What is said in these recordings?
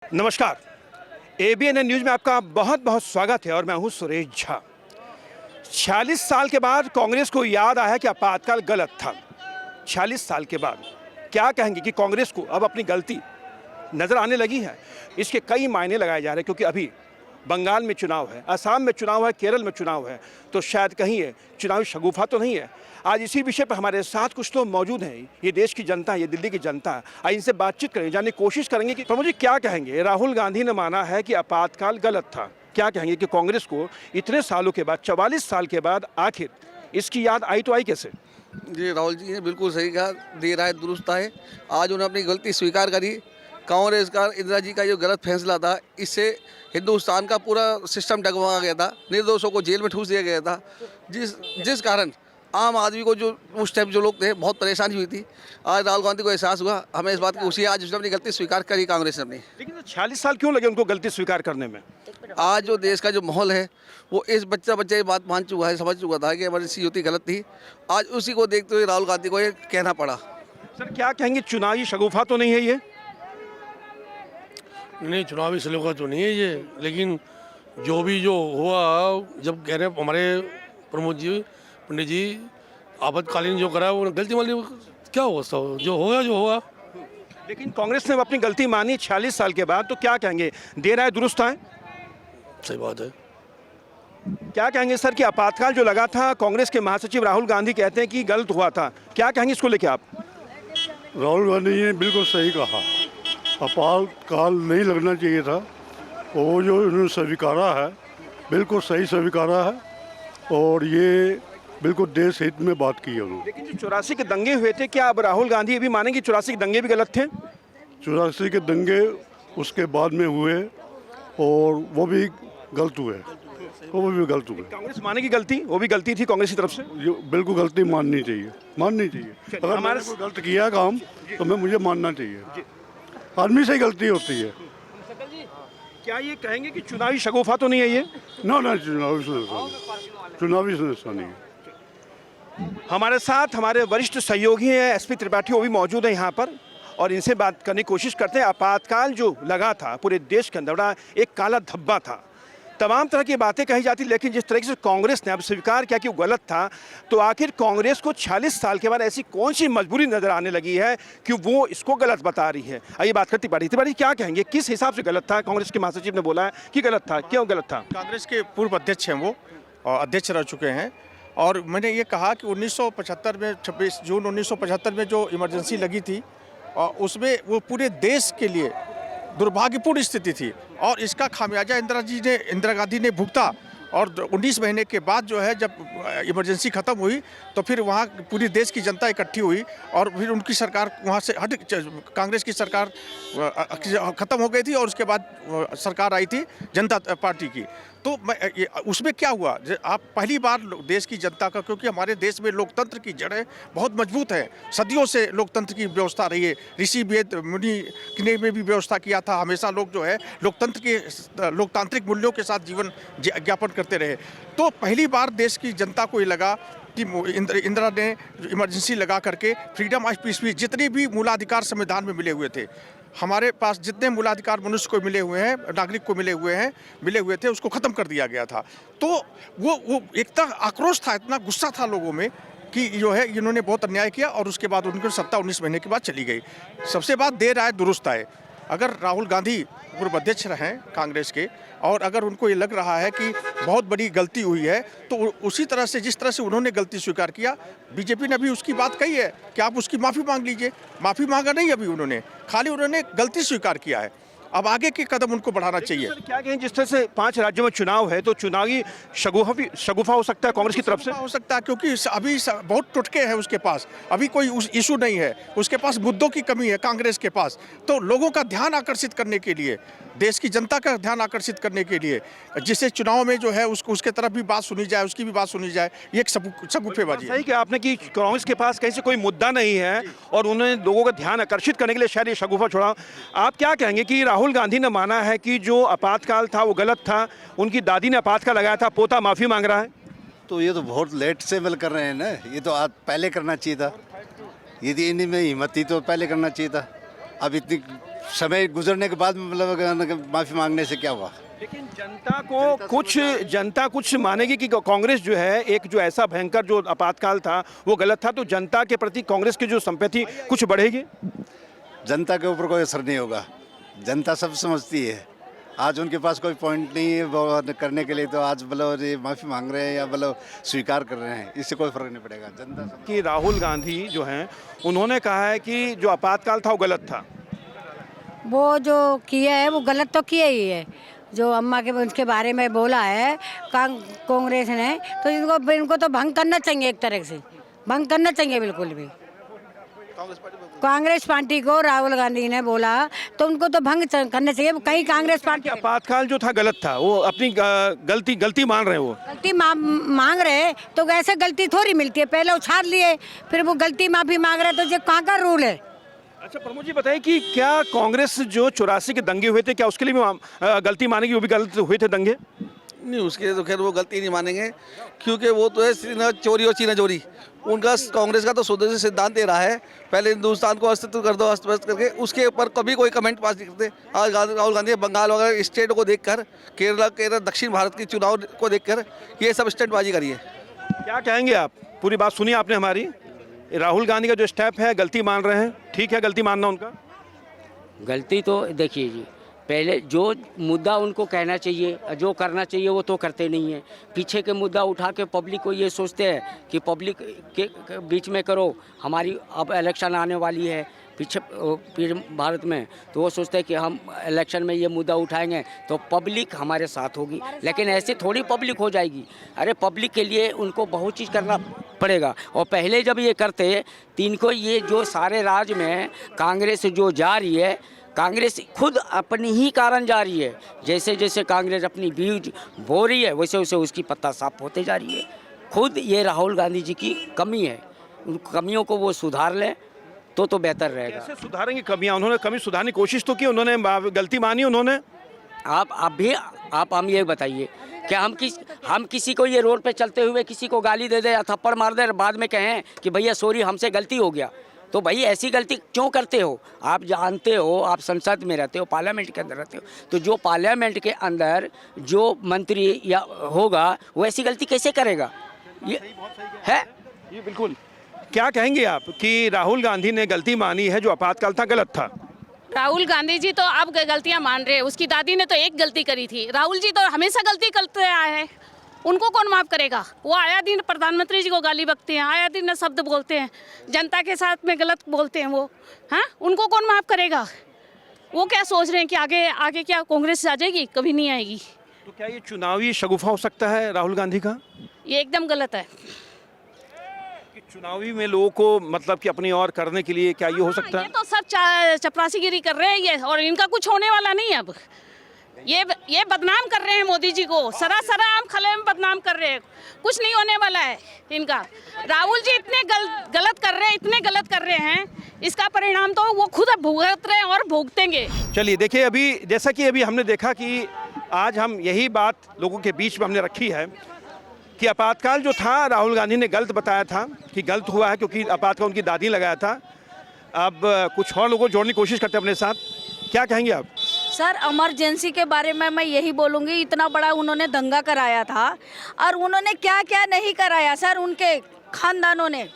नमस्कार। ABN news में आपका बहुत बहुत स्वागत है और मैं हूं सुरेश झा। 46 साल के बाद कांग्रेस को याद आया कि आपातकाल गलत था। 46 साल के बाद क्या कहेंगे कि कांग्रेस को अब अपनी गलती नज़र आने लगी है। इसके कई मायने लगाए जा रहे हैं क्योंकि अभी बंगाल में चुनाव है, असम में चुनाव है, केरल में चुनाव है, तो शायद कहीं ये चुनावी शगुफा तो नहीं है। आज इसी विषय पर हमारे साथ कुछ लोग मौजूद हैं। ये देश की जनता है, ये दिल्ली की जनता है। आज इनसे बातचीत करेंगे, जानने की कोशिश करेंगे कि प्रमुख जी क्या कहेंगे। राहुल गांधी ने माना है कि आपातकाल गलत था। क्या कहेंगे कि कांग्रेस को इतने सालों के बाद, 44 साल के बाद आखिर इसकी याद आई तो आई कैसे? जी, राहुल जी ने बिल्कुल सही कहा, देर आए दुरुस्त आए। आज उन्होंने अपनी गलती स्वीकार करी। कांग्रेस का इंदिरा जी का जो गलत फैसला था, इससे हिंदुस्तान का पूरा सिस्टम डगमगा गया था, निर्दोषों को जेल में ठूस दिया गया था, जिस कारण आम आदमी को जो उस टाइम जो लोग थे बहुत परेशानी हुई थी। आज राहुल गांधी को एहसास हुआ, हमें इस बात की खुशी है, आज उसने अपनी गलती स्वीकार करी कांग्रेस ने अपनी। लेकिन 46 साल क्यों लगे उनको गलती स्वीकार करने में? आज जो देश का जो माहौल है वो इस बच्चे ये बात मान चुका है, समझ चुका था कि इमरजेंसी युति गलत थी। आज उसी को देखते हुए राहुल गांधी को ये कहना पड़ा। सर क्या कहेंगे, चुनावी शगुफा तो नहीं है ये? नहीं, चुनावी सलीका तो नहीं है ये, लेकिन जो हुआ, जब कह रहे हमारे प्रमोद जी, पंडित जी, आपातकालीन जो करा वो गलती वाली, क्या हुआ सब जो होगा। लेकिन कांग्रेस ने अपनी गलती मानी 46 साल के बाद, तो क्या कहेंगे, देर आए दुरुस्त आए? सही बात है। क्या कहेंगे सर कि आपातकाल जो लगा था, कांग्रेस के महासचिव राहुल गांधी कहते हैं कि गलत हुआ था। क्या कहेंगे इसको लेके आप? राहुल गांधी ने बिल्कुल सही कहा, आपातकाल नहीं लगना चाहिए था। वो जो उन्होंने स्वीकारा है बिल्कुल सही स्वीकारा है और ये बिल्कुल देश हित में बात की है उन्होंने। लेकिन जो 84 के दंगे हुए थे, क्या अब राहुल गांधी ये भी मानेंगे 84 के दंगे भी गलत थे? 84 के दंगे उसके बाद में हुए और वो भी गलत हुए। कांग्रेस मानेगी गलती, वो भी गलती थी कांग्रेस की तरफ से? ये बिल्कुल गलती माननी चाहिए। अगर मैंने कोई गलत किया काम तो मुझे मानना चाहिए। आदमी से ही गलती होती है। क्या ये कहेंगे कि चुनावी शगुफा तो नहीं है ये? ना, चुनावी समस्या नहीं है। हमारे साथ हमारे वरिष्ठ सहयोगी हैं एसपी त्रिपाठी, वो भी मौजूद है यहाँ पर और इनसे बात करने की कोशिश करते हैं। आपातकाल जो लगा था पूरे देश के अंदर, बड़ा एक काला धब्बा था, तमाम तरह की बातें कही जाती, लेकिन जिस तरीके से कांग्रेस ने अब स्वीकार किया कि वो गलत था, तो आखिर कांग्रेस को 46 साल के बाद ऐसी कौन सी मजबूरी नजर आने लगी है कि वो इसको गलत बता रही है? आइए बात करती त्रिपाठी क्या कहेंगे, किस हिसाब से गलत था? कांग्रेस के महासचिव ने बोला है कि गलत था, क्यों गलत था? कांग्रेस के पूर्व अध्यक्ष हैं वो, और अध्यक्ष रह चुके हैं, और मैंने ये कहा कि 1975 में 26 जून 1975 में जो इमरजेंसी लगी थी, और उसमें वो पूरे देश के लिए दुर्भाग्यपूर्ण स्थिति थी, और इसका खामियाजा इंदिरा गांधी ने भुगता। और 19 महीने के बाद जो है, जब इमरजेंसी ख़त्म हुई, तो फिर वहाँ पूरी देश की जनता इकट्ठी हुई और फिर उनकी सरकार वहाँ से कांग्रेस की सरकार ख़त्म हो गई थी और उसके बाद सरकार आई थी जनता पार्टी की। तो उसमें क्या हुआ, आप पहली बार देश की जनता का, क्योंकि हमारे देश में लोकतंत्र की जड़ें बहुत मजबूत हैं, सदियों से लोकतंत्र की व्यवस्था रही है। ऋषि वेद मुनि ने भी व्यवस्था किया था, हमेशा लोग जो है लोकतंत्र के लोकतांत्रिक मूल्यों के साथ जीवन ज्ञापन करते रहे। तो पहली बार देश की जनता को ये लगा कि इंदिरा ने इमरजेंसी लगा करके फ्रीडम ऑफ स्पीच, जितने भी मूलाधिकार संविधान में मिले हुए थे, हमारे पास जितने मूलाधिकार मनुष्य को मिले हुए हैं, नागरिक को मिले हुए थे, उसको ख़त्म कर दिया गया था। तो वो एक तरह आक्रोश था, इतना गुस्सा था लोगों में कि जो है इन्होंने बहुत अन्याय किया, और उसके बाद उनकी सत्ता 19 महीने के बाद चली गई। सबसे बात देर आए दुरुस्त आए। अगर राहुल गांधी पूर्व अध्यक्ष रहें कांग्रेस के, और अगर उनको ये लग रहा है कि बहुत बड़ी गलती हुई है, तो उसी तरह से जिस तरह से उन्होंने गलती स्वीकार किया, बीजेपी ने भी उसकी बात कही है कि आप उसकी माफ़ी मांग लीजिए। माफ़ी मांगा नहीं अभी उन्होंने, खाली उन्होंने गलती स्वीकार किया है। अब आगे के कदम उनको बढ़ाना चाहिए। क्या कहें, जिस तरह से 5 राज्यों में चुनाव है, तो चुनावी शगुफा हो सकता है कांग्रेस की तरफ से? हो सकता है, क्योंकि अभी बहुत टुटके हैं उसके पास, अभी कोई इशू नहीं है, उसके पास मुद्दों की कमी है कांग्रेस के पास। तो लोगों का ध्यान आकर्षित करने के लिए, देश की जनता का ध्यान आकर्षित करने के लिए, जिससे चुनाव में जो है उसके तरफ भी बात सुनी जाए, उसकी भी बात सुनी जाए, ये एक शगुफेबाजी है। सही कहा आपने कि कांग्रेस के पास कहीं से कोई मुद्दा नहीं है और उन्होंने लोगों का ध्यान आकर्षित करने के लिए शायद ये शगुफा छोड़ा। आप क्या कहेंगे कि राहुल गांधी ने माना है कि जो आपातकाल था वो गलत था, उनकी दादी ने आपातकाल लगाया था, पोता माफ़ी मांग रहा है? तो ये तो बहुत लेट से मिल कर रहे हैं ना, ये तो आज पहले करना चाहिए था। यदि इन्हीं में हिम्मत थी तो पहले करना चाहिए था। अब इतनी समय गुजरने के बाद मतलब माफ़ी मांगने से क्या हुआ? लेकिन जनता कुछ मानेगी कि कांग्रेस जो है एक जो ऐसा भयंकर जो आपातकाल था वो गलत था, तो जनता के प्रति कांग्रेस की जो संपत्ति कुछ बढ़ेगी? जनता के ऊपर कोई असर नहीं होगा, जनता सब समझती है। आज उनके पास कोई पॉइंट नहीं है वो करने के लिए, तो आज मतलब ये माफ़ी मांग रहे हैं या मतलब स्वीकार कर रहे हैं, इससे कोई फ़र्क नहीं पड़ेगा। जनता कि राहुल गांधी जो हैं उन्होंने कहा है कि जो आपातकाल था वो गलत था। वो जो किया है वो गलत तो किया ही है, जो अम्मा के उसके बारे में बोला है कांग्रेस ने, तो इनको तो भंग करना चाहिए, एक तरह से भंग करना चाहिए बिल्कुल भी। कांग्रेस पार्टी को राहुल गांधी ने बोला तो उनको तो भंग करना चाहिए। कहीं कांग्रेस पार्टी आपातकाल जो था गलत था, वो अपनी गलती मान रहे हैं, वो गलती मांग रहे तो ऐसे गलती थोड़ी मिलती है, पहले उछाल लिए फिर वो गलती माफी मांग रहे, तो ये कहाँ का रूल है? अच्छा प्रमोद जी बताइए कि क्या कांग्रेस जो 84 के दंगे हुए थे, क्या उसके लिए भी गलती मानेगी? वो भी गलत हुए थे दंगे? नहीं, उसके लिए तो खैर वो गलती नहीं मानेंगे, क्योंकि वो तो है सीना चोरी और चीना चोरी। उनका कांग्रेस का तो स्वदेशी सिद्धांत दे रहा है, पहले हिंदुस्तान को अस्तित्व कर दो, अस्त व्यस्त करके, उसके ऊपर कभी कोई कमेंट पास नहीं करते। आज राहुल गांधी बंगाल वगैरह स्टेट को देखकर, केरला दक्षिण भारत के चुनाव को देखकर ये सब स्टेटबाजी करी है। क्या कहेंगे आप? पूरी बात सुनिए आपने हमारी। राहुल गांधी का जो स्टेप है गलती मान रहे हैं, ठीक है गलती मानना उनका? गलती तो देखिए जी, पहले जो मुद्दा उनको कहना चाहिए, जो करना चाहिए वो तो करते नहीं है। पीछे के मुद्दा उठा के पब्लिक को ये सोचते हैं कि पब्लिक के बीच में करो, हमारी अब इलेक्शन आने वाली है पीछे फिर भारत में, तो वो सोचते हैं कि हम इलेक्शन में ये मुद्दा उठाएंगे तो पब्लिक हमारे साथ होगी, लेकिन ऐसे थोड़ी पब्लिक हो जाएगी। अरे पब्लिक के लिए उनको बहुत चीज़ करना पड़ेगा, और पहले जब ये करते तो इनको ये जो सारे राज्य में कांग्रेस जो जा रही है, कांग्रेस खुद अपनी ही कारण जा रही है। जैसे जैसे कांग्रेस अपनी बीज बो रही है वैसे वैसे उसकी पत्ता साफ होते जा रही है। खुद ये राहुल गांधी जी की कमी है, उन कमियों को वो सुधार लें तो बेहतर रहेगा। कैसे सुधारेंगे कमियां? उन्होंने कमी सुधारने की कोशिश तो की, उन्होंने गलती मानी उन्होंने। आप हम ये बताइए क्या हम किसी को ये रोड पे चलते हुए किसी को गाली दे दे या थप्पड़ मार दे, बाद में कहें कि भैया सॉरी हमसे गलती हो गया, तो भाई ऐसी गलती क्यों करते हो? आप जानते हो, आप संसद में रहते हो, पार्लियामेंट के अंदर रहते हो, तो जो पार्लियामेंट के अंदर जो मंत्री या होगा वो ऐसी गलती कैसे करेगा? ये है ये बिल्कुल। क्या कहेंगे आप कि राहुल गांधी ने गलती मानी है, जो आपातकाल था गलत था? राहुल गांधी जी तो अब गलतियां मान रहे हैं, उसकी दादी ने तो एक गलती करी थी, राहुल जी तो हमेशा गलती करते आए हैं, उनको कौन माफ़ करेगा? वो आया दिन प्रधानमंत्री जी को गाली बकते हैं, आया दिन शब्द बोलते हैं, जनता के साथ में गलत बोलते हैं वो, हाँ उनको कौन माफ़ करेगा? वो क्या सोच रहे हैं कि आगे क्या कांग्रेस आ जाएगी? कभी नहीं आएगी। तो क्या ये चुनावी शगुफा हो सकता है राहुल गांधी का? ये एकदम गलत है कि चुनावी में लोगों को मतलब कि अपनी और करने के लिए क्या ये हो सकता है? ये तो सब चपरासीगिरी कर रहे हैं ये, और इनका कुछ होने वाला नहीं है। अब ये बदनाम कर रहे हैं मोदी जी को, सरासर आम खले में बदनाम कर रहे हैं, कुछ नहीं होने वाला है इनका। राहुल जी इतने गलत कर रहे हैं, इसका परिणाम तो वो खुद भुगत रहे हैं और भुगतेंगे। चलिए देखिए, अभी जैसा कि अभी हमने देखा कि आज हम यही बात लोगों के बीच में हमने रखी है कि आपातकाल जो था राहुल गांधी ने गलत बताया था कि गलत हुआ है, क्योंकि आपातकाल उनकी दादी ने लगाया था। अब कुछ और लोगों को जोड़ने की कोशिश करते हैं अपने साथ। क्या कहेंगे आप? सर इमरजेंसी के बारे में मैं यही बोलूँगी, इतना बड़ा उन्होंने दंगा कराया था और उन्होंने क्या क्या नहीं कराया सर उनके खानदानों ने।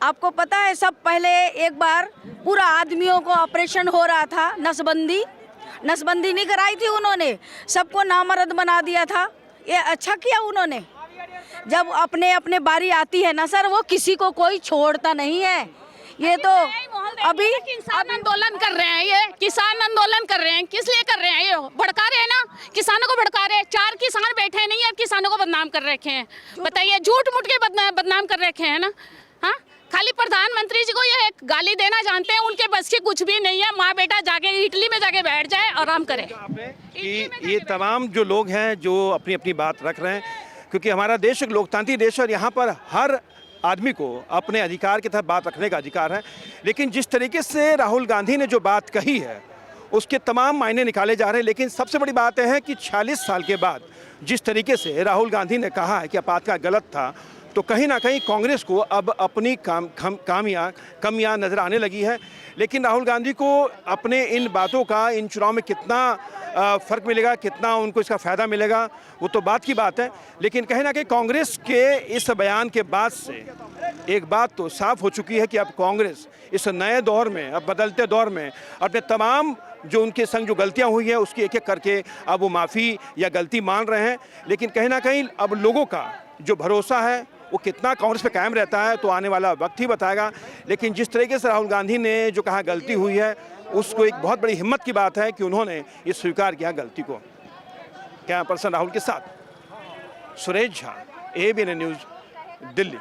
आपको पता है सब पहले एक बार पूरा आदमियों को ऑपरेशन हो रहा था, नसबंदी नहीं कराई थी उन्होंने, सबको नामर्द बना दिया था। ये अच्छा किया उन्होंने। जब अपने बारी आती है ना सर, वो किसी को कोई छोड़ता नहीं है। ये तो अभी किसान आंदोलन कर रहे हैं, ये किसान आंदोलन कर रहे हैं, किस लिए कर रहे हैं? ये भड़का रहे हैं ना, किसानों को भड़का रहे हैं। 4 किसान बैठे नहीं है, किसानों को बदनाम कर रखे हैं। बताइए, झूठ मूठ के बदनाम कर रखे हैं ना। हाँ, खाली प्रधानमंत्री जी को ये गाली देना जानते हैं, उनके बस की कुछ भी नहीं है। माँ बेटा जाके इटली में जाके बैठ जाए, आराम करे। कि ये तमाम जो लोग हैं जो अपनी अपनी बात रख रहे हैं, क्योंकि हमारा देश एक लोकतांत्रिक देश है और यहाँ पर हर आदमी को अपने अधिकार के तहत बात रखने का अधिकार है। लेकिन जिस तरीके से राहुल गांधी ने जो बात कही है उसके तमाम मायने निकाले जा रहे हैं। लेकिन सबसे बड़ी बात है कि 46 साल के बाद जिस तरीके से राहुल गांधी ने कहा है कि आपातकाल गलत था, तो कहीं ना कहीं कांग्रेस को अब अपनी कमियां नज़र आने लगी है। लेकिन राहुल गांधी को अपने इन बातों का इन चुनाव में कितना फ़र्क मिलेगा, कितना उनको इसका फ़ायदा मिलेगा, वो तो बात की बात है। लेकिन कहीं ना कहीं कांग्रेस के इस बयान के बाद से एक बात तो साफ हो चुकी है कि अब कांग्रेस इस नए दौर में, अब बदलते दौर में अपने तमाम जो उनके संग जो गलतियां हुई हैं उसकी एक एक करके अब वो माफ़ी या गलती मान रहे हैं। लेकिन कहीं ना कहीं अब लोगों का जो भरोसा है वो कितना कांग्रेस पे कायम रहता है तो आने वाला वक्त ही बताएगा। लेकिन जिस तरीके से राहुल गांधी ने जो कहा गलती हुई है, उसको एक बहुत बड़ी हिम्मत की बात है कि उन्होंने ये स्वीकार किया गलती को। कैमरा पर्सन राहुल के साथ सुरेश झा, ABN न्यूज़, दिल्ली।